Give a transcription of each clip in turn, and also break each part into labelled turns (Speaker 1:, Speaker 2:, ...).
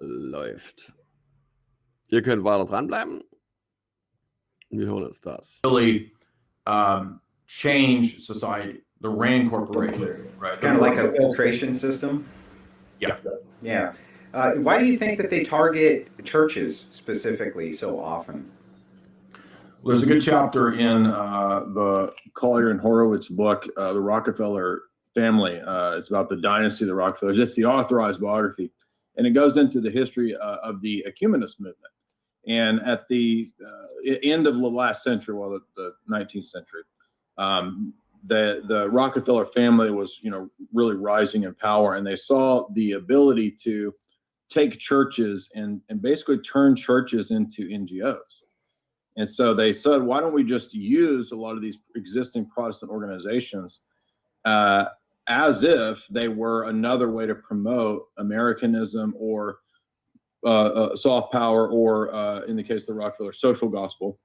Speaker 1: läuft. Ihr könnt weiter dranbleiben. Wir hören uns das.
Speaker 2: Really change society. The RAND Corporation, right?
Speaker 3: It's kind of like a filtration system.
Speaker 2: Yeah.
Speaker 3: Yeah. Why do you think that they target churches specifically so often?
Speaker 2: Well, there's a good chapter in the Collier and Horowitz book, The Rockefeller Family. It's about the dynasty of the Rockefellers. It's the authorized biography. And it goes into the history of the ecumenist movement. And at the end of the last century, well, the 19th century, the Rockefeller family was, really rising in power, and they saw the ability to take churches and basically turn churches into NGOs. And so they said, why don't we just use a lot of these existing Protestant organizations as if they were another way to promote Americanism or soft power, or in the case of the Rockefeller, social gospel,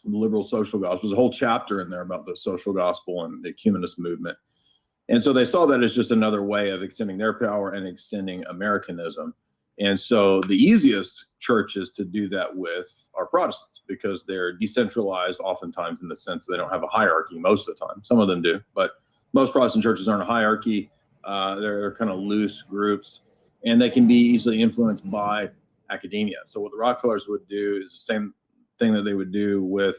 Speaker 2: the liberal social gospel. There's a whole chapter in there about the social gospel and the ecumenist movement. And so they saw that as just another way of extending their power and extending Americanism. And so the easiest churches to do that with are Protestants, because they're decentralized oftentimes in the sense they don't have a hierarchy most of the time. Some of them do, but most Protestant churches aren't a hierarchy. They're kind of loose groups, and they can be easily influenced by academia. So what the Rockefellers would do is the same thing that they would do with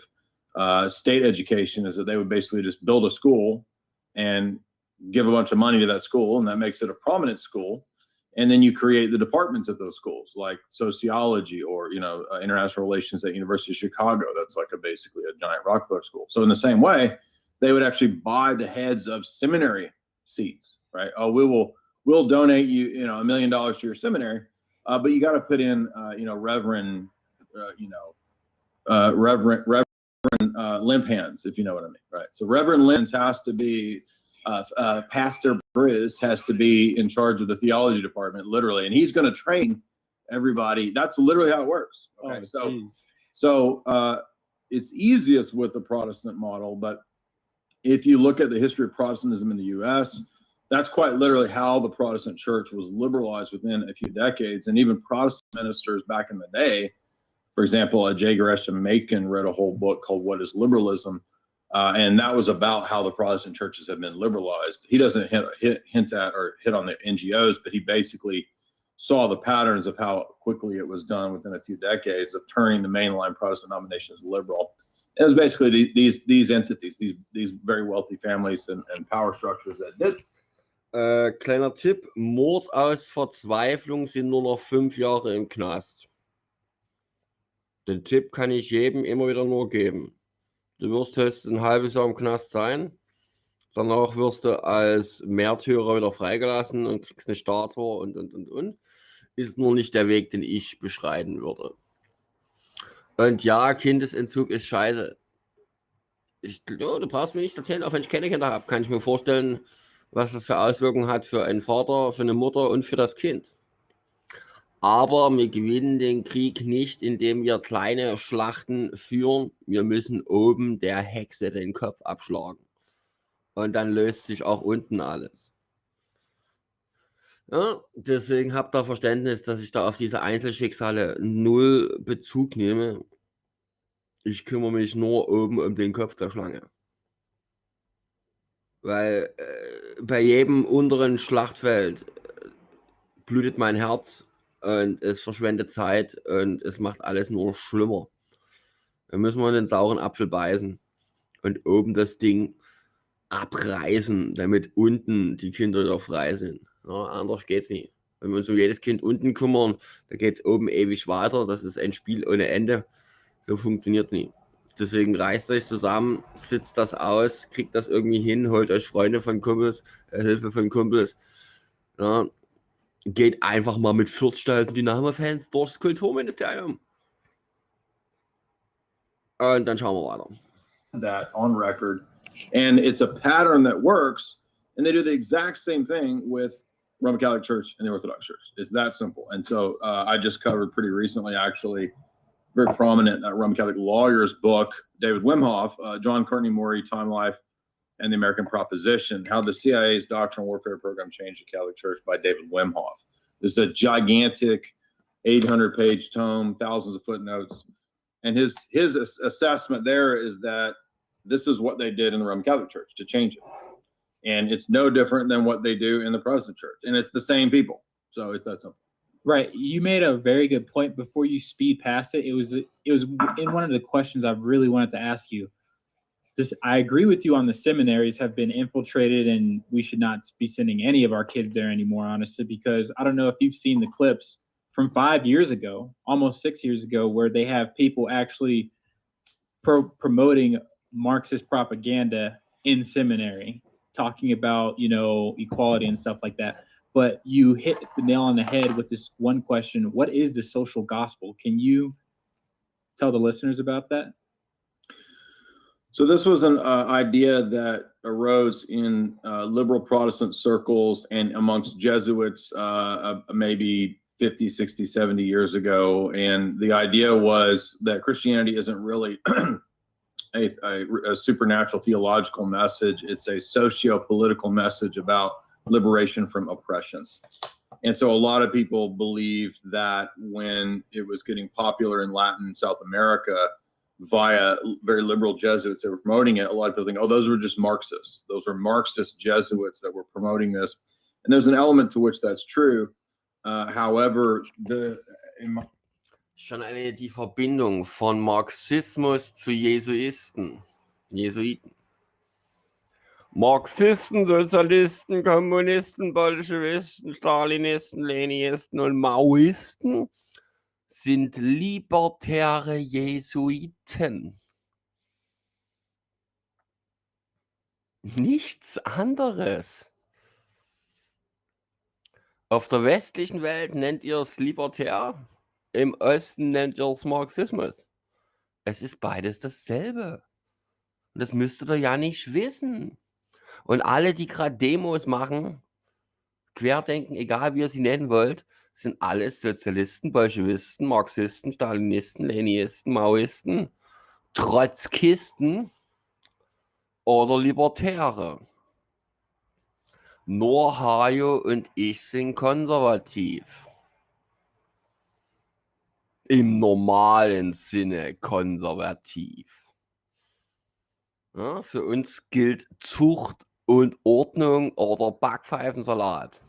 Speaker 2: state education, is that they would basically just build a school and give a bunch of money to that school, and that makes it a prominent school. And then you create the departments at those schools, like sociology or, international relations at University of Chicago. That's like basically a giant Rockefeller school. So in the same way, they would actually buy the heads of seminary seats, right? Oh, we'll donate you, $1 million to your seminary, but you got to put in, Reverend limp hands, if you know what I mean, right? So Reverend Limbs has to be, Pastor Briz has to be in charge of the theology department, literally, and he's going to train everybody. That's literally how it works. Okay, so it's easiest with the Protestant model, but if you look at the history of Protestantism in the U.S., that's quite literally how the Protestant church was liberalized within a few decades. And even Protestant ministers back in the day, for example, J. Gresham Machen wrote a whole book called What is Liberalism? And that was about how the Protestant churches have been liberalized. He doesn't hint at or hit on the NGOs, but he basically saw the patterns of how quickly it was done within a few decades of turning the mainline Protestant denominations liberal. It was basically these entities, these very wealthy families and power structures that did.
Speaker 1: Kleiner Tipp, Mord aus Verzweiflung sind nur noch 5 Jahre im Knast. Den Tipp kann ich jedem immer wieder nur geben. Du wirst höchstens ein halbes Jahr im Knast sein. Danach wirst du als Märtyrer wieder freigelassen und kriegst eine Statue und. Ist nur nicht der Weg, den ich beschreiten würde. Und ja, Kindesentzug ist scheiße. Du brauchst mir nicht erzählen, auch wenn ich keine Kinder habe, kann ich mir vorstellen, was das für Auswirkungen hat für einen Vater, für eine Mutter und für das Kind. Aber wir gewinnen den Krieg nicht, indem wir kleine Schlachten führen. Wir müssen oben der Hexe den Kopf abschlagen. Und dann löst sich auch unten alles. Ja, deswegen habt ihr Verständnis, dass ich da auf diese Einzelschicksale null Bezug nehme. Ich kümmere mich nur oben um den Kopf der Schlange. Weil bei jedem unteren Schlachtfeld blutet mein Herz und es verschwendet Zeit und es macht alles nur schlimmer. Da müssen wir in den sauren Apfel beißen und oben das Ding abreißen, damit unten die Kinder wieder frei sind. Ja, anders geht's nicht. Wenn wir uns um jedes Kind unten kümmern, da geht es oben ewig weiter. Das ist ein Spiel ohne Ende. So funktioniert es nicht. Deswegen reißt euch zusammen, sitzt das aus, kriegt das irgendwie hin, holt euch Freunde von Kumpels, Hilfe von Kumpels. Ja, geht einfach mal mit 40.000 Dynamo-Fans durchs Kulturministerium. Und dann schauen wir weiter.
Speaker 2: That on record. And it's a pattern that works. And they do the exact same thing with Roman Catholic Church and the Orthodox Church. It's that simple. And so I just covered pretty recently, actually, very prominent Roman Catholic lawyer's book, David Wimhoff, John Courtney Maury, Time, Life, and the American Proposition, How the CIA's Doctrine and Warfare Program Changed the Catholic Church by David Wimhoff. This is a gigantic 800-page tome, thousands of footnotes. And his assessment there is that this is what they did in the Roman Catholic Church to change it. And it's no different than what they do in the Protestant Church. And it's the same people. So it's that simple.
Speaker 4: Right. You made a very good point before you speed past it. It was in one of the questions I really wanted to ask you. I agree with you on the seminaries have been infiltrated, and we should not be sending any of our kids there anymore, honestly, because I don't know if you've seen the clips from 5 years ago, almost 6 years ago, where they have people actually promoting Marxist propaganda in seminary, talking about, equality and stuff like that. But you hit the nail on the head with this one question: what is the social gospel? Can you tell the listeners about that?
Speaker 2: So this was an idea that arose in liberal Protestant circles and amongst Jesuits maybe 50, 60, 70 years ago. And the idea was that Christianity isn't really a supernatural theological message. It's a socio-political message about liberation from oppression. And so a lot of people believe that when it was getting popular in Latin and South America via very liberal Jesuits that were promoting it, a lot of people think, oh, those were just Marxists. Those were Marxist Jesuits that were promoting this. And there's an element to which that's true. However,
Speaker 1: Schon alleine die Verbindung von Marxismus zu Jesuiten. Marxisten, Sozialisten, Kommunisten, Bolschewisten, Stalinisten, Leninisten und Maoisten sind libertäre Jesuiten. Nichts anderes. Auf der westlichen Welt nennt ihr es libertär, im Osten nennt ihr es Marxismus. Es ist beides dasselbe. Und das müsstet ihr ja nicht wissen. Und alle, die gerade Demos machen, Querdenken, egal wie ihr sie nennen wollt, sind alles Sozialisten, Bolschewisten, Marxisten, Stalinisten, Leninisten, Maoisten, Trotzkisten oder Libertäre. Nur Hajo und ich sind konservativ. Im normalen Sinne konservativ. Ja, für uns gilt Zucht und Ordnung oder Backpfeifensalat.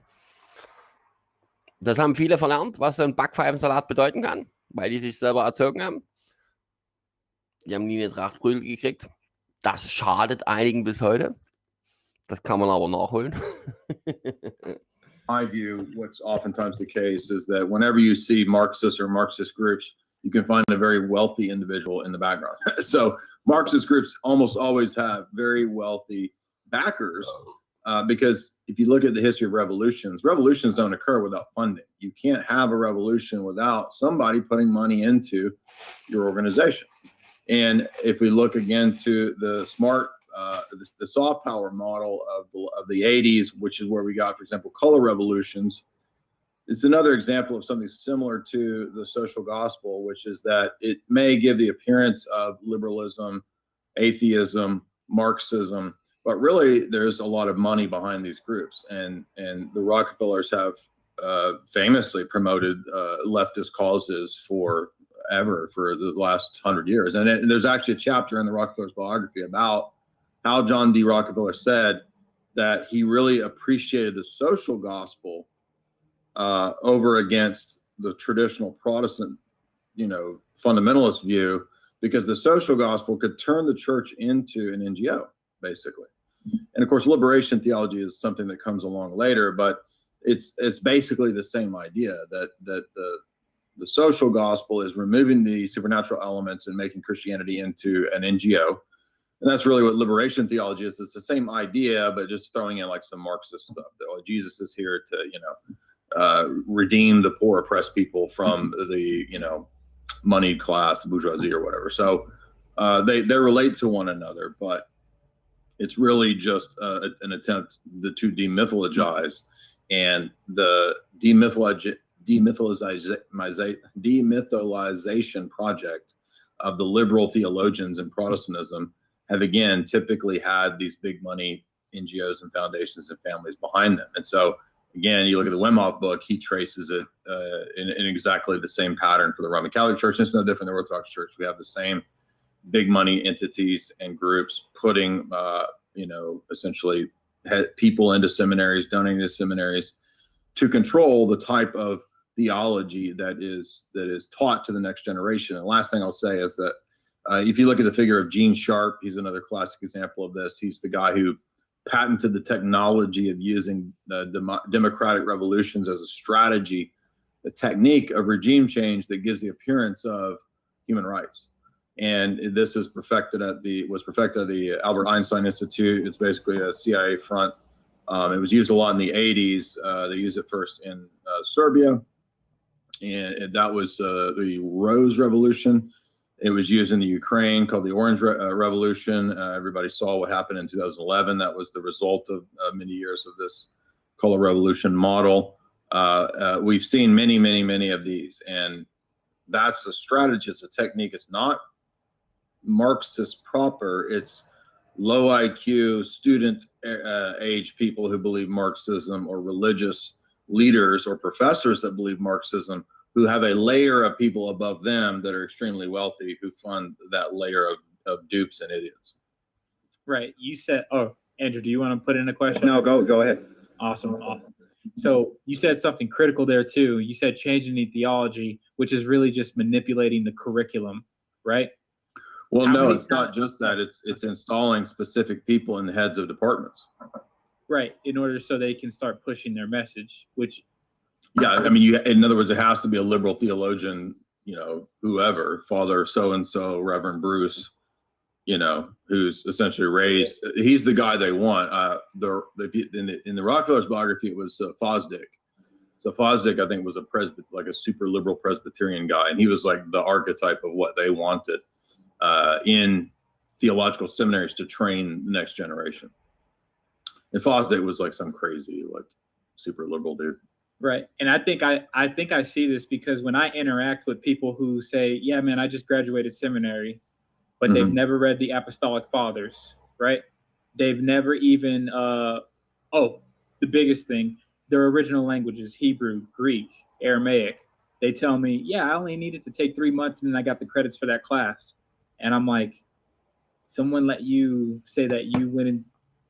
Speaker 1: Das haben viele verlernt, was so ein Backpfeifensalat bedeuten kann, weil die sich selber erzogen haben. Die haben nie eine Tracht Prügel gekriegt. Das schadet einigen bis heute. Das kann man aber nachholen.
Speaker 2: my view, what's oftentimes the case is that whenever you see Marxists or Marxist groups, you can find a very wealthy individual in the background. So Marxist groups almost always have very wealthy backers because if you look at the history of revolutions, revolutions don't occur without funding. You can't have a revolution without somebody putting money into your organization. And if we look again to the the soft power model of the 80s, which is where we got, for example, color revolutions, it's another example of something similar to the social gospel, which is that it may give the appearance of liberalism, atheism, Marxism, but really there's a lot of money behind these groups. And the Rockefellers have famously promoted leftist causes for the last 100 years. And there's actually a chapter in the Rockefellers biography about how John D. Rockefeller said that he really appreciated the social gospel over against the traditional Protestant, fundamentalist view, because the social gospel could turn the church into an NGO, basically. And of course, liberation theology is something that comes along later, but it's basically the same idea that the social gospel is removing the supernatural elements and making Christianity into an NGO. And that's really what liberation theology is. It's the same idea, but just throwing in like some Marxist stuff. That Jesus is here to, redeem the poor, oppressed people from the, moneyed class, the bourgeoisie or whatever. So they relate to one another, but it's really just an attempt to demythologize, and the demytholization project of the liberal theologians in Protestantism have again typically had these big money NGOs and foundations and families behind them. And so again, you look at the Wim Hof book, he traces it in exactly the same pattern for the Roman Catholic Church. It's no different than the Orthodox Church. We have the same big money entities and groups putting, essentially people into seminaries, donating to seminaries to control the type of theology that is taught to the next generation. And the last thing I'll say is that if you look at the figure of Gene Sharp, he's another classic example of this. He's the guy who patented the technology of using democratic revolutions as a strategy, the technique of regime change that gives the appearance of human rights. And this is was perfected at the Albert Einstein Institute. It's basically a CIA front. It was used a lot in the 80s. They used it first in Serbia, and that was the Rose Revolution. It was used in the Ukraine, called the Orange Revolution. Everybody saw what happened in 2011. That was the result of many years of this color revolution model. We've seen many of these, and that's a strategy. It's a technique. It's not Marxist proper. It's low IQ, student age people who believe Marxism, or religious leaders or professors that believe Marxism, who have a layer of people above them that are extremely wealthy, who fund that layer of dupes and idiots.
Speaker 4: Right. You said, Andrew, do you want to put in a question?
Speaker 3: No, go ahead.
Speaker 4: Awesome. So you said something critical there too. You said changing the theology, which is really just manipulating the curriculum, right?
Speaker 2: Well, no, it's not just that. It's installing specific people in the heads of departments.
Speaker 4: Right. In order so they can start pushing their message, which.
Speaker 2: Yeah, I mean, in other words, it has to be a liberal theologian, whoever, Father so-and-so, Reverend Bruce, who's essentially raised. He's the guy they want. In the Rockefeller's biography, it was Fosdick. So Fosdick, I think, was a super liberal Presbyterian guy, and he was like the archetype of what they wanted in theological seminaries to train the next generation. And Fosdick was like some crazy, like super liberal dude.
Speaker 4: Right. And I think I see this because when I interact with people who say, yeah, man, I just graduated seminary, but they've never read the Apostolic Fathers, right? They've never even, the biggest thing, their original languages, Hebrew, Greek, Aramaic. They tell me, yeah, I only needed to take 3 months and then I got the credits for that class. And I'm like, someone let you say that you went in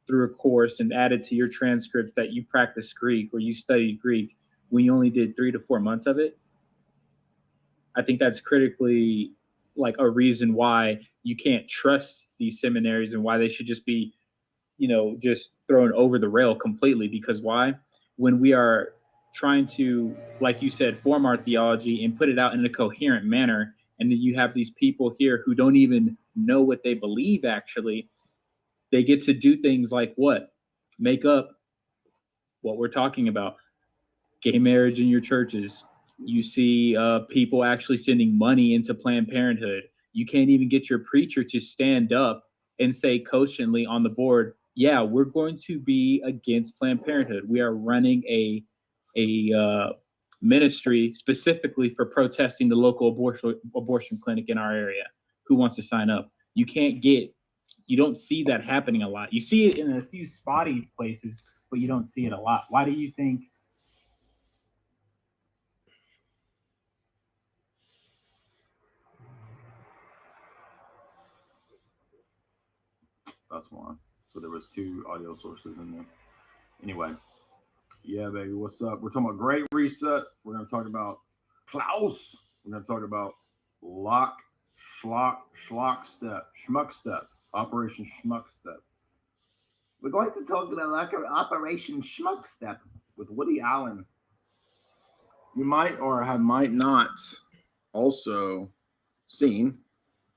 Speaker 4: through a course and added to your transcript that you practiced Greek or you studied Greek when you only did 3 to 4 months of it. I think that's critically like a reason why you can't trust these seminaries and why they should just be, just thrown over the rail completely. Because why? When we are trying to, like you said, form our theology and put it out in a coherent manner, and then you have these people here who don't even know what they believe actually, they get to do things like what? Make up what we're talking about. Gay marriage in your churches. You see people actually sending money into Planned Parenthood. You can't even get your preacher to stand up and say cogently on the board, yeah, we're going to be against Planned Parenthood. We are running a ministry specifically for protesting the local abortion clinic in our area. Who wants to sign up? You don't see that happening a lot. You see it in a few spotty places, but you don't see it a lot. Why do you think?
Speaker 2: That's one. So there was 2 audio sources in there. Anyway, yeah, baby, what's up? We're talking about Great Reset. We're going to talk about Klaus. We're going to talk about Schmuck Step. Operation Schmuck Step. We're going to talk about Operation Schmuck Step with Woody Allen. You might not also seen,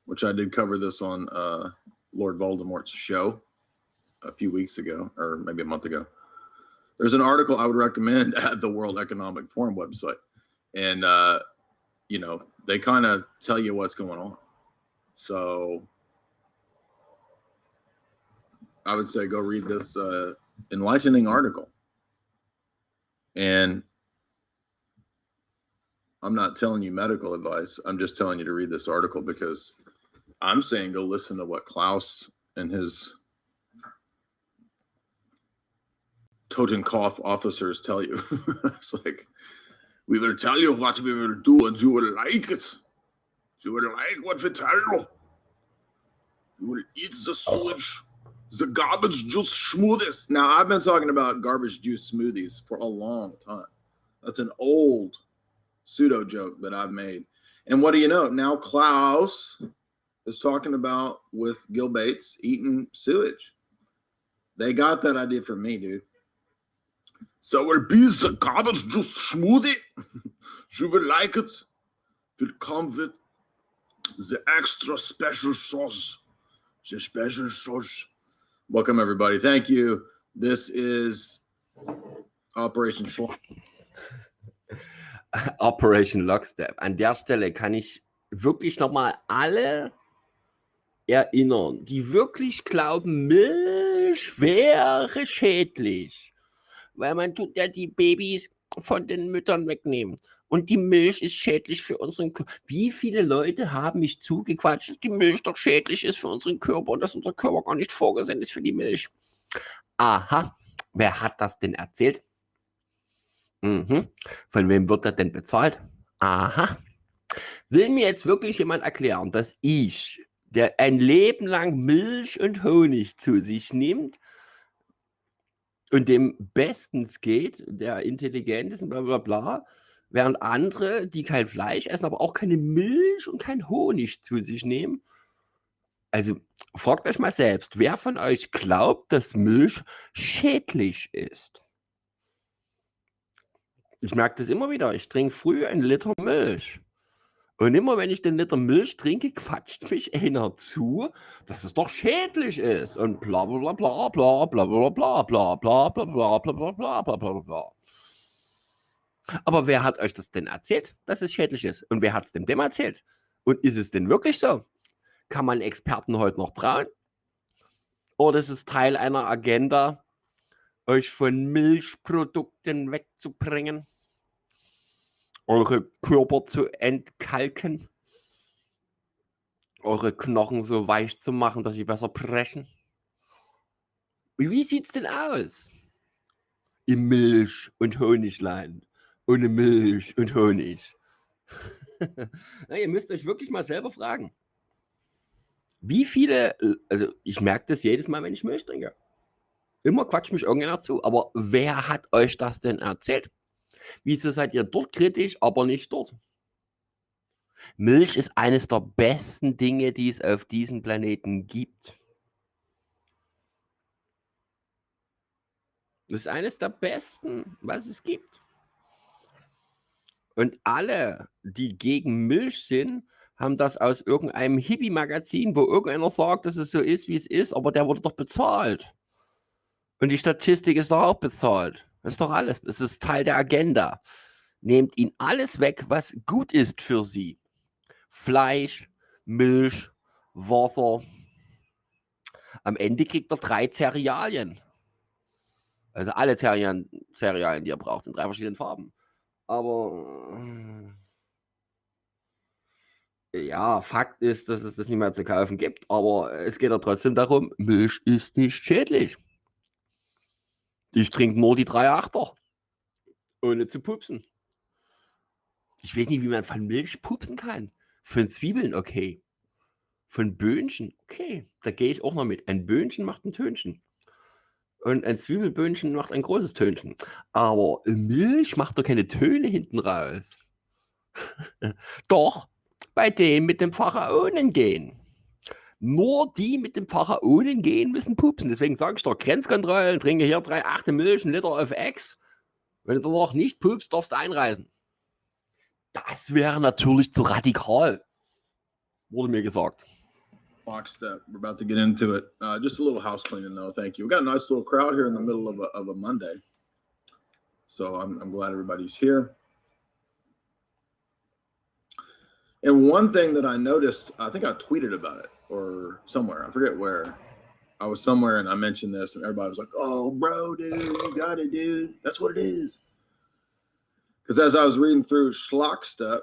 Speaker 2: which I did cover this on Lord Voldemort's show a few weeks ago, or maybe a month ago. There's an article I would recommend at the World Economic Forum website. And, they kind of tell you what's going on. So I would say go read this enlightening article. And I'm not telling you medical advice. I'm just telling you to read this article because I'm saying go listen to what Klaus and his Totenkopf officers tell you. It's like, we will tell you what we will do and you will like it. You will like what we tell you. You will eat the sewage, the garbage juice smoothies. Now, I've been talking about garbage juice smoothies for a long time. That's an old pseudo joke that I've made. And what do you know? Now Klaus is talking about with Gil Bates eating sewage. They got that idea from me, dude. So will be the garbage juice smoothie. You will like it. Will come with the extra special sauce. The special sauce. Welcome, everybody. Thank you. This is Operation Schlock.
Speaker 1: Operation Lockstep. An der Stelle kann ich wirklich nochmal alle erinnern, die wirklich glauben, Milch wäre schädlich, weil man tut ja die Babys von den Müttern wegnehmen und die Milch ist schädlich für unseren Körper. Wie viele Leute haben mich zugequatscht, dass die Milch doch schädlich ist für unseren Körper und dass unser Körper gar nicht vorgesehen ist für die Milch? Aha, wer hat das denn erzählt? Von wem wird das denn bezahlt? Aha. Will mir jetzt wirklich jemand erklären, dass ich, der ein Leben lang Milch und Honig zu sich nimmt und dem bestens geht, der intelligent ist und bla bla bla, während andere, die kein Fleisch essen, aber auch keine Milch und kein Honig zu sich nehmen? Also fragt euch mal selbst, wer von euch glaubt, dass Milch schädlich ist? Ich merke das immer wieder. Ich trinke früh 1 Liter Milch. Und immer wenn ich den Liter Milch trinke, quatscht mich einer zu, dass es doch schädlich ist. Und bla bla bla bla bla bla bla bla bla bla bla bla bla bla bla bla bla. Aber wer hat euch das denn erzählt, dass es schädlich ist? Und wer hat es dem erzählt? Und ist es denn wirklich so? Kann man Experten heute noch trauen? Oder ist es Teil einer Agenda, euch von Milchprodukten wegzubringen, eure Körper zu entkalken, eure Knochen so weich zu machen, dass sie besser brechen? Wie sieht's denn aus im Milch- und Honigland? Ohne Milch und Honig. Na, ihr müsst euch wirklich mal selber fragen. Wie viele, also ich merke das jedes Mal, wenn ich Milch trinke. Immer quatscht mich irgendeiner zu. Aber wer hat euch das denn erzählt? Wieso seid ihr dort kritisch, aber nicht dort? Milch ist eines der besten Dinge, die es auf diesem Planeten gibt. Das ist eines der besten, was es gibt. Und alle, die gegen Milch sind, haben das aus irgendeinem Hippie-Magazin, wo irgendeiner sagt, dass es so ist, wie es ist, aber der wurde doch bezahlt. Und die Statistik ist doch auch bezahlt. Das ist doch alles. Es ist Teil der Agenda. Nehmt ihnen alles weg, was gut ist für sie. Fleisch, Milch, Wasser. Am Ende kriegt er 3 Cerealien. Also alle Cerealien, die er braucht, in 3 verschiedenen Farben. Aber ja, Fakt ist, dass es das nicht mehr zu kaufen gibt. Aber es geht ja trotzdem darum, Milch ist nicht schädlich. Ich trinke nur die 3,8er. Ohne zu pupsen. Ich weiß nicht, wie man von Milch pupsen kann. Von Zwiebeln, okay. Von Böhnchen, okay. Da gehe ich auch noch mit. Ein Böhnchen macht ein Tönchen. Und ein Zwiebelböhnchen macht ein großes Tönchen. Aber Milch macht doch keine Töne hinten raus. Doch, bei denen mit dem Pharaonen gehen. Nur die mit dem Pharaonen gehen müssen pupsen. Deswegen sage ich doch, Grenzkontrollen, trinke hier 3,8 Milch, 1 Liter auf Ex. Wenn du danach nicht pupst, darfst du einreisen. Das wäre natürlich zu radikal, wurde mir gesagt.
Speaker 2: Lockstep. We're about to get into it. Just a little house cleaning, though. Thank you. We got a nice little crowd here in the middle of a Monday. So I'm glad everybody's here. And one thing that I noticed, I think I tweeted about it or somewhere, I forget where. I was somewhere and I mentioned this and everybody was like, oh, bro, dude, you got it, dude. That's what it is. Because as I was reading through Schlockstep,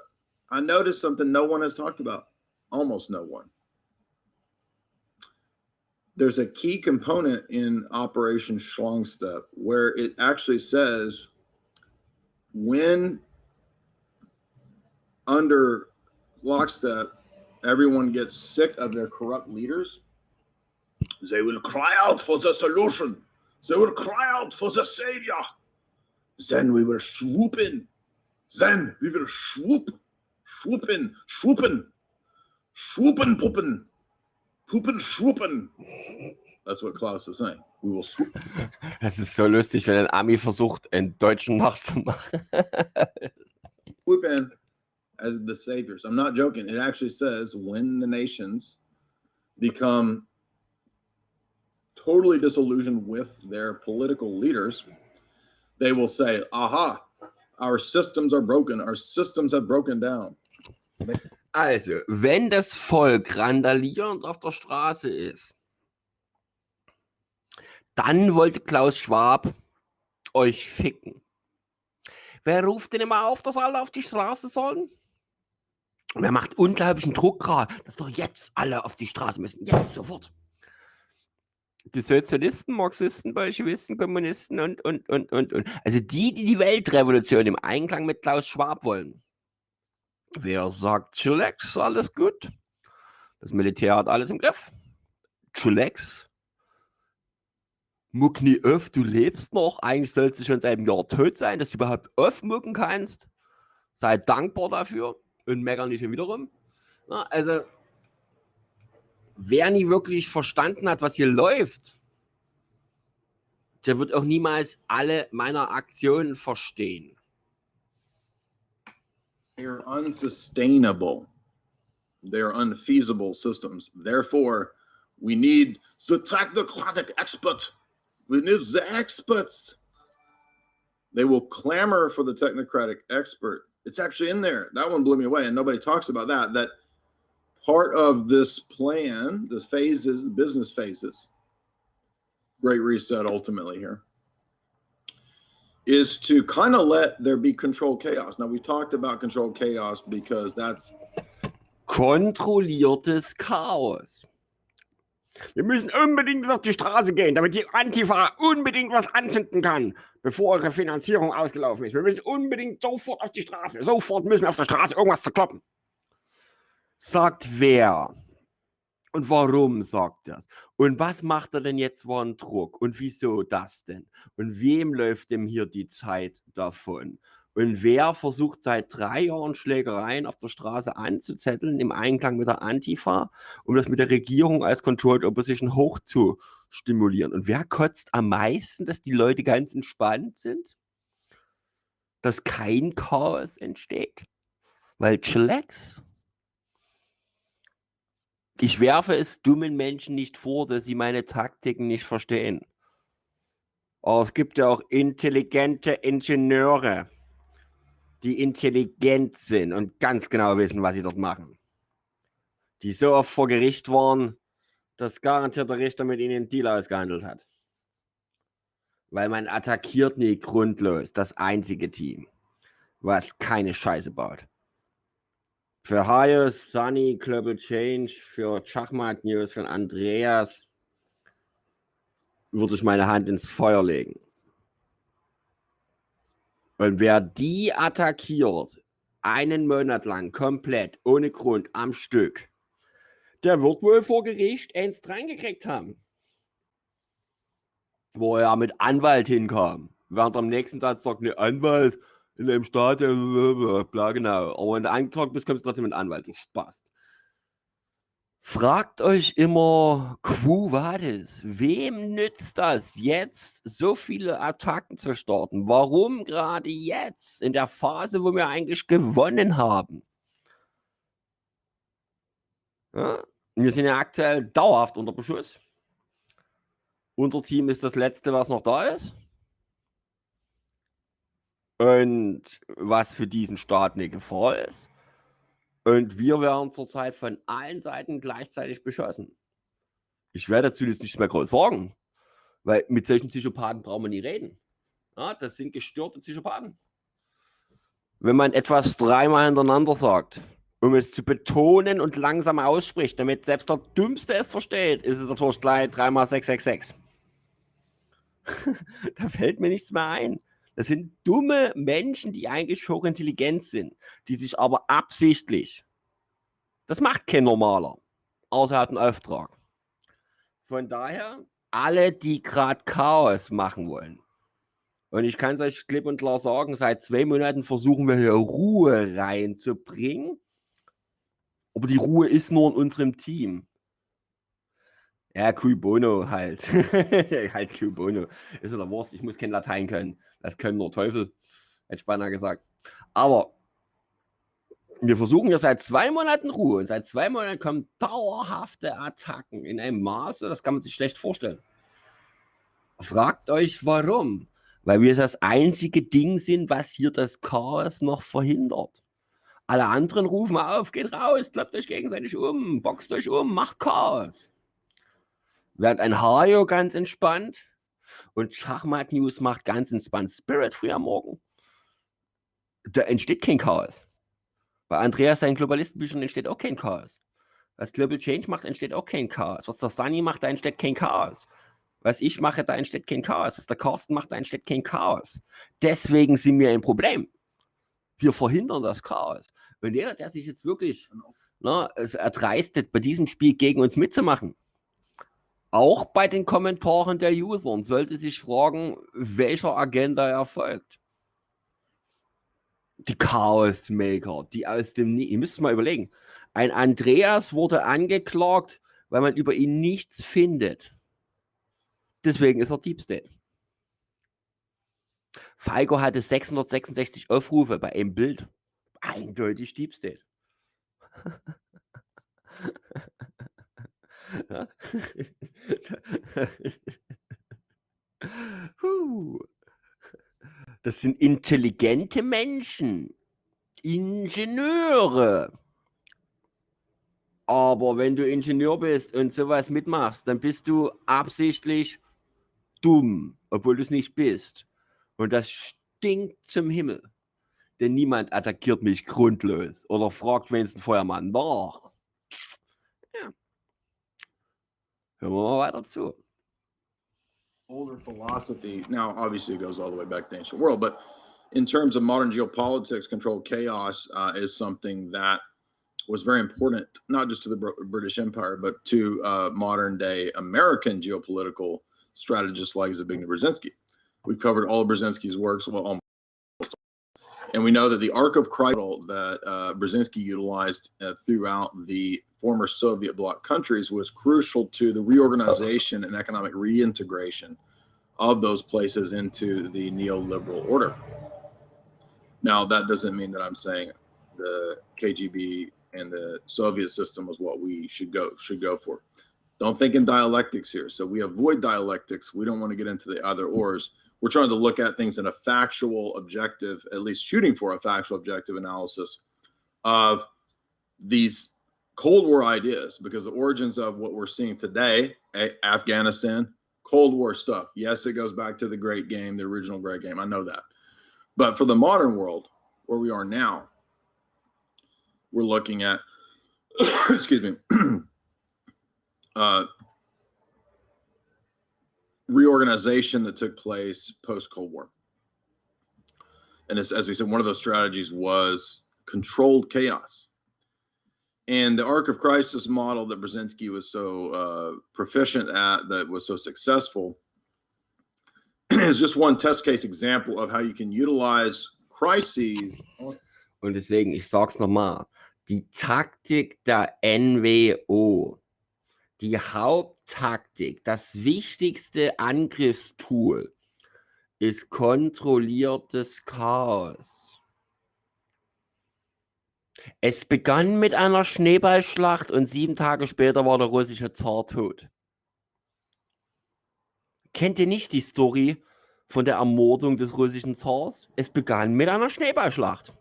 Speaker 2: I noticed something no one has talked about. Almost no one. there's a key component in Operation Schlongstep where it actually says when under lockstep, everyone gets sick of their corrupt leaders, they will cry out for the solution. They will cry out for the savior. Then we will swoop in. Then we will swoop in, swoopen, puppen, swoopen. That's what Klaus is saying. We will swoop.
Speaker 1: Das ist so lustig, wenn ein Ami versucht, einen Deutschen nachzumachen.
Speaker 2: Swoop in as the saviors. I'm not joking. It actually says when the nations become totally disillusioned with their political leaders, they will say, aha, our systems are broken. Our systems have broken down.
Speaker 1: Also, wenn das Volk randalierend auf der Straße ist, dann wollte Klaus Schwab euch ficken. Wer ruft denn immer auf, dass alle auf die Straße sollen? Und wer macht unglaublichen Druck gerade, dass doch jetzt alle auf die Straße müssen. Jetzt, sofort. Die Sozialisten, Marxisten, Bolschewisten, Kommunisten und. Also die Weltrevolution im Einklang mit Klaus Schwab wollen. Wer sagt, chillax, alles gut? Das Militär hat alles im Griff. Chillax. Muck nie öff, du lebst noch. Eigentlich sollst du schon seit einem Jahr tot sein, dass du überhaupt mucken kannst. Sei dankbar dafür und meckern nicht schon wiederum. Na, also, wer nie wirklich verstanden hat, was hier läuft, der wird auch niemals alle meiner Aktionen verstehen.
Speaker 2: They are unsustainable. They are unfeasible systems. Therefore, we need the technocratic expert. We need the experts. They will clamor for the technocratic expert. It's actually in there. That one blew me away, and nobody talks about that. That part of this plan, the phases, business phases, Great Reset ultimately here, is to kind of let there be controlled chaos. Now, we talked about controlled chaos because that's
Speaker 1: kontrolliertes Chaos. Wir müssen unbedingt auf die Straße gehen, damit die Antifa unbedingt was anzünden kann, bevor eure Finanzierung ausgelaufen ist. Wir müssen unbedingt sofort auf die Straße. Sofort müssen wir auf der Straße irgendwas zerkloppen. Sagt wer? Und warum sagt er es? Und was macht er denn jetzt für einen Druck? Und wieso das denn? Und wem läuft dem hier die Zeit davon? Und wer versucht seit 3 Jahren Schlägereien auf der Straße anzuzetteln im Einklang mit der Antifa, um das mit der Regierung als Controlled Opposition hoch zu stimulieren? Und wer kotzt am meisten, dass die Leute ganz entspannt sind? Dass kein Chaos entsteht? Weil chillax. Ich werfe es dummen Menschen nicht vor, dass sie meine Taktiken nicht verstehen. Aber es gibt ja auch intelligente Ingenieure, die intelligent sind und ganz genau wissen, was sie dort machen. Die so oft vor Gericht waren, dass garantiert der Richter mit ihnen einen Deal ausgehandelt hat. Weil man attackiert nie grundlos das einzige Team, was keine Scheiße baut. Für Hayos, Sunny, Global Change, für Schachmat News, für Andreas würde ich meine Hand ins Feuer legen. Und wer die attackiert, einen Monat lang, komplett, ohne Grund, am Stück, der wird wohl vor Gericht eins reingekriegt haben. Wo er mit Anwalt hinkam. Während am nächsten Satz sagt, ne, Anwalt in einem Staat, bla, genau. Aber wenn du angeklagt bist, kommst du trotzdem mit Anwalt. Du Spaß. Fragt euch immer, quo vadis? Wem nützt das jetzt, so viele Attacken zu starten? Warum gerade jetzt, in der Phase, wo wir eigentlich gewonnen haben? Ja, wir sind ja aktuell dauerhaft unter Beschuss. Unser Team ist das letzte, was noch da ist. Und was für diesen Staat eine Gefahr ist. Und wir werden zurzeit von allen Seiten gleichzeitig beschossen. Ich werde dazu jetzt nichts mehr groß sagen, weil mit solchen Psychopathen brauchen wir nie reden. Ja, das sind gestörte Psychopathen. Wenn man etwas 3-mal hintereinander sagt, um es zu betonen und langsam ausspricht, damit selbst der Dümmste es versteht, ist es natürlich gleich 3x666. Da fällt mir nichts mehr ein. Das sind dumme Menschen, die eigentlich hochintelligent sind, die sich aber absichtlich, das macht kein Normaler, außer er hat einen Auftrag. Von daher, alle, die gerade Chaos machen wollen, und ich kann es euch klipp und klar sagen, seit 2 Monaten versuchen wir hier Ruhe reinzubringen, aber die Ruhe ist nur in unserem Team. Ja, cui bono halt. Halt cui bono. Ist ja der Wurst, ich muss kein Latein können. Das können nur Teufel, hätte ich beinahe gesagt. Aber wir versuchen ja seit 2 Monaten Ruhe und seit 2 Monaten kommen dauerhafte Attacken in einem Maße, das kann man sich schlecht vorstellen. Fragt euch, warum? Weil wir das einzige Ding sind, was hier das Chaos noch verhindert. Alle anderen rufen auf, geht raus, klappt euch gegenseitig um, boxt euch um, macht Chaos. Während ein Hajo ganz entspannt und Schachmatt News macht ganz entspannt Spirit früh am Morgen. Da entsteht kein Chaos. Bei Andreas seinen Globalistenbüchern entsteht auch kein Chaos. Was Global Change macht, entsteht auch kein Chaos. Was der Sunny macht, da entsteht kein Chaos. Was ich mache, da entsteht kein Chaos. Was der Carsten macht, da entsteht kein Chaos. Deswegen sind wir ein Problem. Wir verhindern das Chaos. Und jeder, der sich jetzt wirklich es erdreistet, bei diesem Spiel gegen uns mitzumachen, auch bei den Kommentaren der User, sollte sich fragen, welcher Agenda er folgt. Die Chaos-Maker, die aus dem... Ihr müsst es mal überlegen. Ein Andreas wurde angeklagt, weil man über ihn nichts findet. Deswegen ist er Deep State. Veikko hatte 666 Aufrufe bei einem Bild. Eindeutig Deep State. Ja. Das sind intelligente Menschen, Ingenieure. Aber wenn du Ingenieur bist und sowas mitmachst, dann bist du absichtlich dumm, obwohl du es nicht bist. Und das stinkt zum Himmel. Denn niemand attackiert mich grundlos oder fragt wenigstens vorher mal nach. Ja. Hören wir mal weiter zu.
Speaker 2: Older philosophy, now obviously it goes all the way back to the ancient world, but in terms of modern geopolitics, controlled chaos is something that was very important, not just to the British Empire, but to modern day American geopolitical strategists like Zbigniew Brzezinski. We've covered all of Brzezinski's works, well, almost. And we know that the arc of Christ that Brzezinski utilized throughout the former Soviet bloc countries was crucial to the reorganization and economic reintegration of those places into the neoliberal order. Now, that doesn't mean that I'm saying the KGB and the Soviet system was what we should go for. Don't think in dialectics here. So we avoid dialectics. We don't want to get into the either ors. We're trying to look at things in a factual, objective, at least shooting for a factual, objective analysis of these Cold War ideas, because the origins of what we're seeing today, Afghanistan, Cold War stuff. Yes, it goes back to the great game, the original great game. I know that. But for the modern world, where we are now, we're looking at, excuse me, reorganization that took place post-Cold War. And as we said, one of those strategies was controlled chaos. And the arc of crisis model that Brzezinski was so proficient at, that was so successful, is just one test case example of how you can utilize crises.
Speaker 1: Und deswegen, ich sag's nochmal, die Taktik der NWO, die Haupttaktik, das wichtigste Angriffstool ist kontrolliertes Chaos. Es begann mit einer Schneeballschlacht und 7 Tage später war der russische Zar tot. Kennt ihr nicht die Story von der Ermordung des russischen Zars? Es begann mit einer Schneeballschlacht.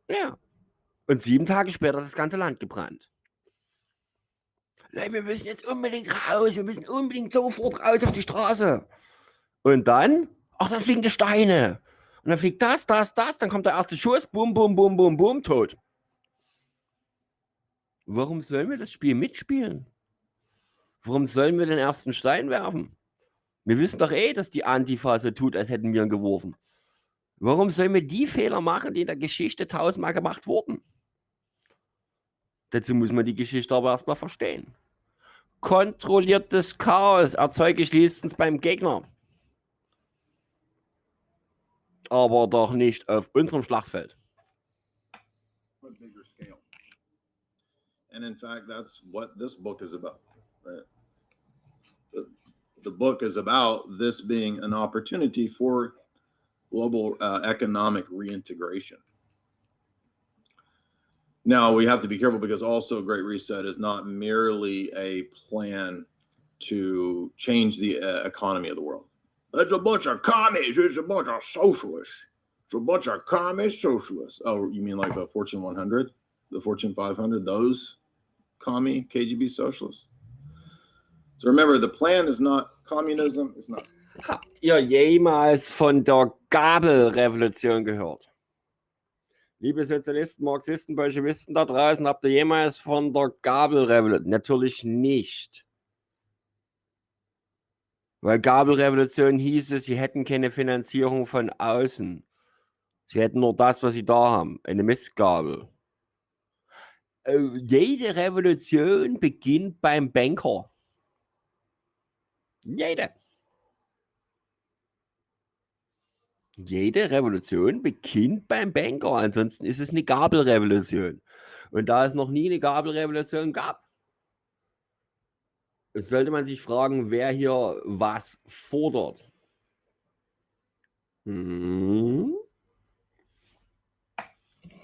Speaker 1: Ja. Und 7 Tage später hat das ganze Land gebrannt. Wir müssen jetzt unbedingt raus, wir müssen unbedingt sofort raus auf die Straße. Und dann, ach, dann fliegen die Steine. Und dann fliegt das, dann kommt der erste Schuss, bum, bum, bum, bum, bum, tot. Warum sollen wir das Spiel mitspielen? Warum sollen wir den ersten Stein werfen? Wir wissen doch dass die Antifa so tut, als hätten wir ihn geworfen. Warum sollen wir die Fehler machen, die in der Geschichte tausendmal gemacht wurden? Dazu muss man die Geschichte aber erstmal verstehen. Kontrolliertes Chaos erzeuge ich schließlich beim Gegner. Aber doch nicht auf unserem Schlachtfeld.
Speaker 2: Bigger scale. And in fact, that's what this book is about. Right? The book is about this being an opportunity for global economic reintegration. Now, we have to be careful because also Great Reset is not merely a plan to change the economy of the world. It's a bunch of commies. It's a bunch of socialists. It's a bunch of commie socialists. Oh, you mean like the Fortune 100, the Fortune 500, those commie KGB socialists? So remember, the plan is not communism. It's not.
Speaker 1: Habt ihr jemals von der Gabelrevolution gehört? Liebe Sozialisten, Marxisten, Bolschewisten da draußen, habt ihr jemals von der Gabelrevolution? Natürlich nicht. Weil Gabelrevolution hieß es, sie hätten keine Finanzierung von außen. Sie hätten nur das, was sie da haben, eine Mistgabel. Jede Revolution beginnt beim Banker. Jede Revolution beginnt beim Banker, ansonsten ist es eine Gabelrevolution. Und da es noch nie eine Gabelrevolution gab, sollte man sich fragen, wer hier was fordert.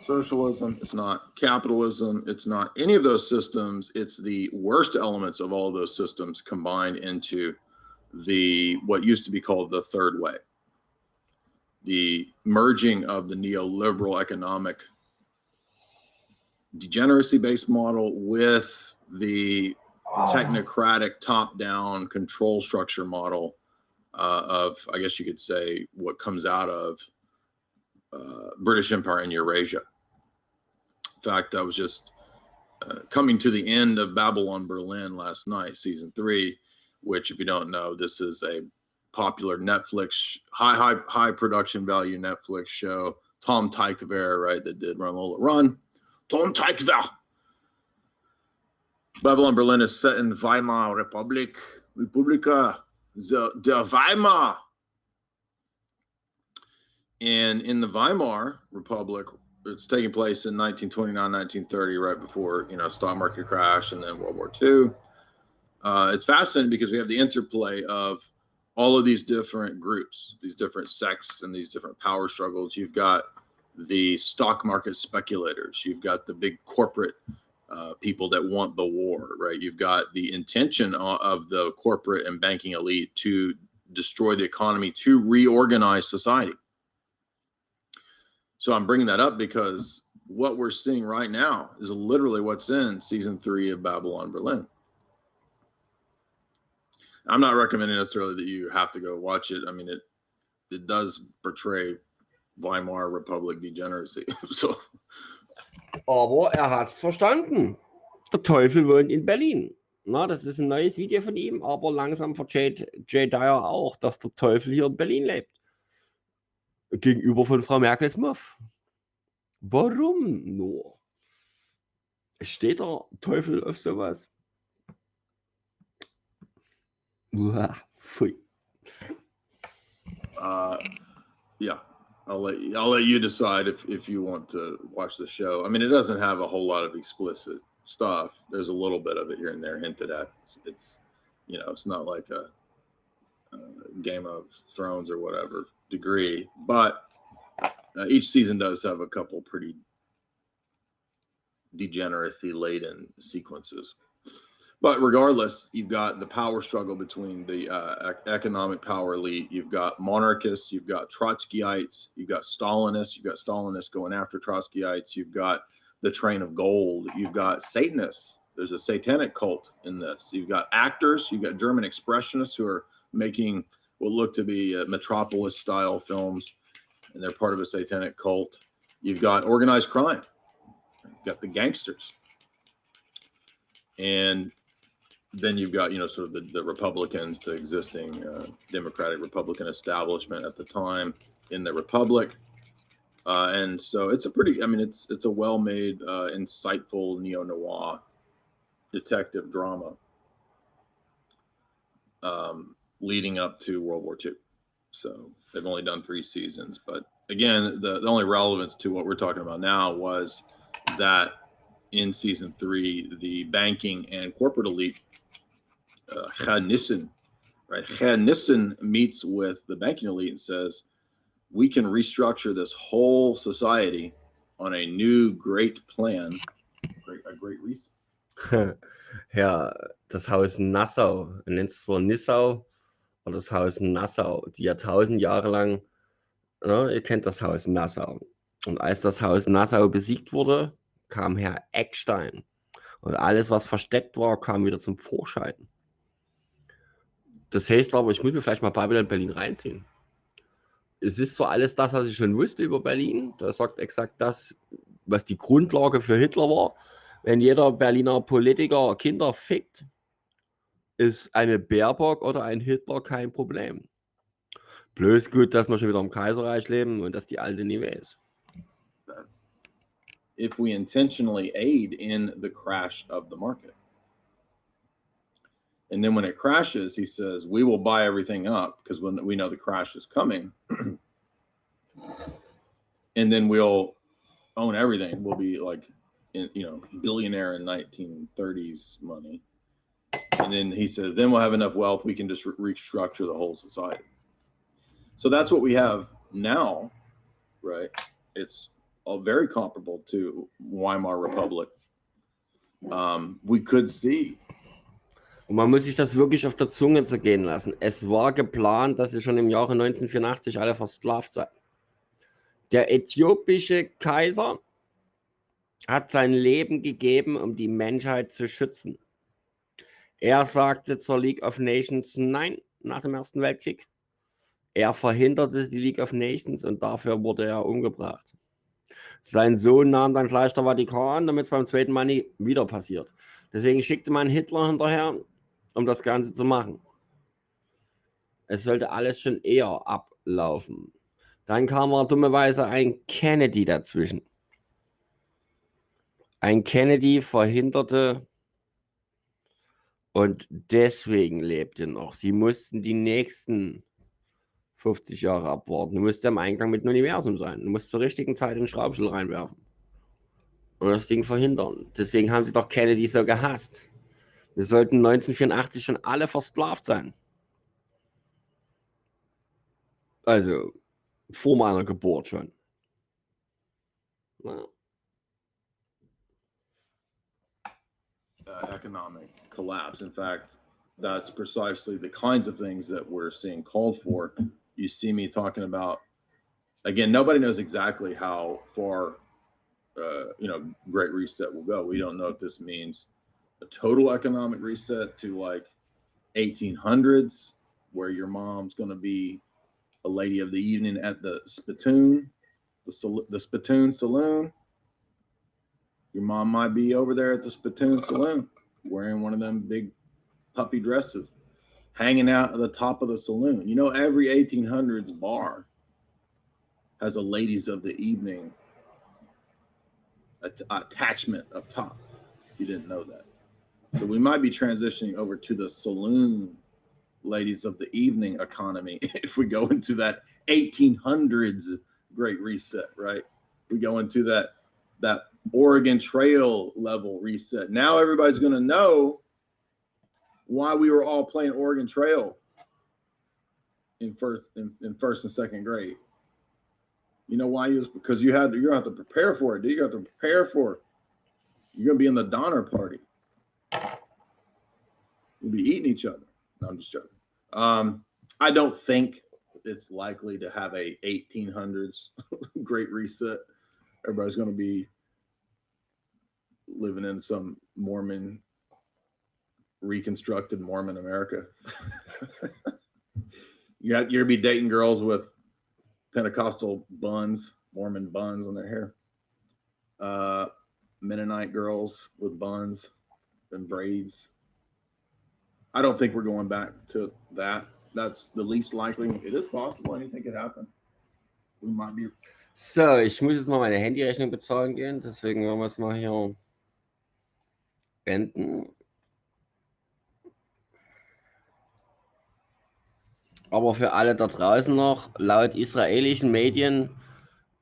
Speaker 2: Socialism, it's not capitalism, it's not any of those systems. It's the worst elements of all of those systems combined into what used to be called the third way. The merging of the neoliberal economic degeneracy-based model with the technocratic top-down control structure model of, I guess you could say, what comes out of British Empire and Eurasia. In fact, I was just coming to the end of Babylon Berlin last night, season 3, which, if you don't know, this is a popular Netflix, high production value Netflix show. Tom Tykwer, right, that did Run Lola Run. Tom Tykwer. Babylon Berlin is set in Weimar Republika der Weimar. And in the Weimar Republic, it's taking place in 1929, 1930, right before, stock market crash and then World War II. It's fascinating because we have the interplay of all of these different groups, these different sects and these different power struggles. You've got the stock market speculators. You've got the big corporate people that want the war, right? You've got the intention of the corporate and banking elite to destroy the economy, to reorganize society. So I'm bringing that up because what we're seeing right now is literally what's in season 3 of Babylon Berlin. I'm not recommending necessarily that you have to go watch it. I mean, it does portray Weimar Republic degeneracy. So.
Speaker 1: Aber hat's verstanden. Der Teufel wohnt in Berlin. Na, das ist ein neues Video von ihm, aber langsam versteht Jay Dyer auch, dass der Teufel hier in Berlin lebt. Gegenüber von Frau Merkels Muff. Warum nur? Steht der Teufel auf sowas? Uah, pfui.
Speaker 2: Yeah, I'll let you decide if you want to watch the show. I mean, it doesn't have a whole lot of explicit stuff. There's a little bit of it here and there hinted at. It's it's not like a Game of Thrones or whatever degree, but each season does have a couple pretty degeneracy laden sequences. But regardless, you've got the power struggle between the economic power elite. You've got monarchists, you've got Trotskyites, you've got Stalinists going after Trotskyites. You've got the train of gold. You've got Satanists. There's a satanic cult in this. You've got actors. You've got German expressionists who are making what look to be Metropolis-style films, and they're part of a satanic cult. You've got organized crime. You've got the gangsters. And then you've got, sort of the Republicans, the existing Democratic Republican establishment at the time in the Republic. And so it's a pretty, it's a well-made, insightful neo-noir detective drama leading up to World War II. So they've only done 3 seasons. But again, the only relevance to what we're talking about now was that in season 3, the banking and corporate elite, Nissen meets with the banking elite and says, we can restructure this whole society on a new great plan, a great reset.
Speaker 1: Ja, das Haus Nassau, man nennt es so Nissau oder das Haus Nassau, die ja 1000 Jahre lang, ihr kennt das Haus Nassau. Und als das Haus Nassau besiegt wurde, kam Herr Eckstein. Und alles, was versteckt war, kam wieder zum Vorschein. Das heißt aber, ich muss mir vielleicht mal Babylon Berlin reinziehen. Es ist so alles das, was ich schon wusste über Berlin. Das sagt exakt das, was die Grundlage für Hitler war. Wenn jeder Berliner Politiker Kinder fickt, ist eine Baerbock oder ein Hitler kein Problem. Bloß gut, dass wir schon wieder im Kaiserreich leben und dass die Alte nie mehr ist.
Speaker 2: If we intentionally aid in the crash of the market. And then when it crashes, he says, we will buy everything up because when we know the crash is coming. And then we'll own everything. We'll be like, billionaire in 1930s money. And then he says, then we'll have enough wealth, we can just restructure the whole society. So that's what we have now, right? It's all very comparable to Weimar Republic. We could see.
Speaker 1: Und man muss sich das wirklich auf der Zunge zergehen lassen. Es war geplant, dass sie schon im Jahre 1984 alle versklavt seien. Der äthiopische Kaiser hat sein Leben gegeben, um die Menschheit zu schützen. Er sagte zur League of Nations Nein nach dem Ersten Weltkrieg. Er verhinderte die League of Nations und dafür wurde er umgebracht. Sein Sohn nahm dann gleich der Vatikan, damit es beim zweiten Mal nie wieder passiert. Deswegen schickte man Hitler hinterher, um das Ganze zu machen. Es sollte alles schon eher ablaufen. Dann kam aber dummerweise ein Kennedy dazwischen. Ein Kennedy verhinderte und deswegen lebte noch. Sie mussten die nächsten 50 Jahre abwarten. Du musst ja im Einklang mit dem Universum sein. Du musst zur richtigen Zeit den Schraubschlüssel reinwerfen und das Ding verhindern. Deswegen haben sie doch Kennedy so gehasst. Wir sollten 1984 schon alle versklavt sein. Also vor meiner Geburt schon. Ja.
Speaker 2: Economic collapse. In fact, that's precisely the kinds of things that we're seeing called for. You see me talking about, again, nobody knows exactly how far, Great Reset will go. We don't know if this means a total economic reset to like 1800s, where your mom's going to be a lady of the evening at the Spittoon, the Spittoon Saloon. Your mom might be over there at the Spittoon Saloon wearing one of them big puffy dresses, hanging out at the top of the saloon. Every 1800s bar has a ladies of the evening attachment up top. You didn't know that. So we might be transitioning over to the saloon ladies of the evening economy if we go into that 1800s Great Reset, right? We go into that Oregon Trail level reset. Now everybody's going to know why we were all playing Oregon Trail in first and second grade. You know why? Because you're going to have to prepare for it. You have to prepare for it. You're going to be in the Donner Party. You'll be eating each other. No, I'm just joking. I don't think it's likely to have a 1800s Great Reset. Everybody's going to be living in some reconstructed Mormon America. You're going to be dating girls with Pentecostal buns, Mormon buns on their hair. Mennonite girls with buns. and braids. I don't think we're going back to that. That's the least likely. It is possible. Anything could happen. We might be.
Speaker 1: So, ich muss jetzt mal meine Handyrechnung bezahlen gehen, deswegen wollen wir es mal hier beenden. Aber für alle da draußen noch, laut israelischen Medien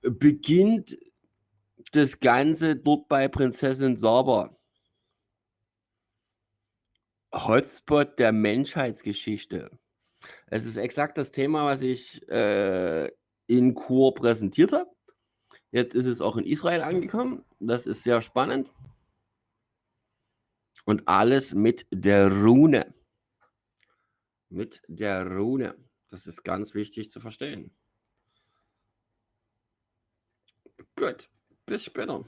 Speaker 1: beginnt das Ganze dort bei Prinzessin Saba. Hotspot der Menschheitsgeschichte. Es ist exakt das Thema, was ich in Chur präsentiert habe. Jetzt ist es auch in Israel angekommen. Das ist sehr spannend. Und alles mit der Rune. Mit der Rune. Das ist ganz wichtig zu verstehen. Gut, bis später.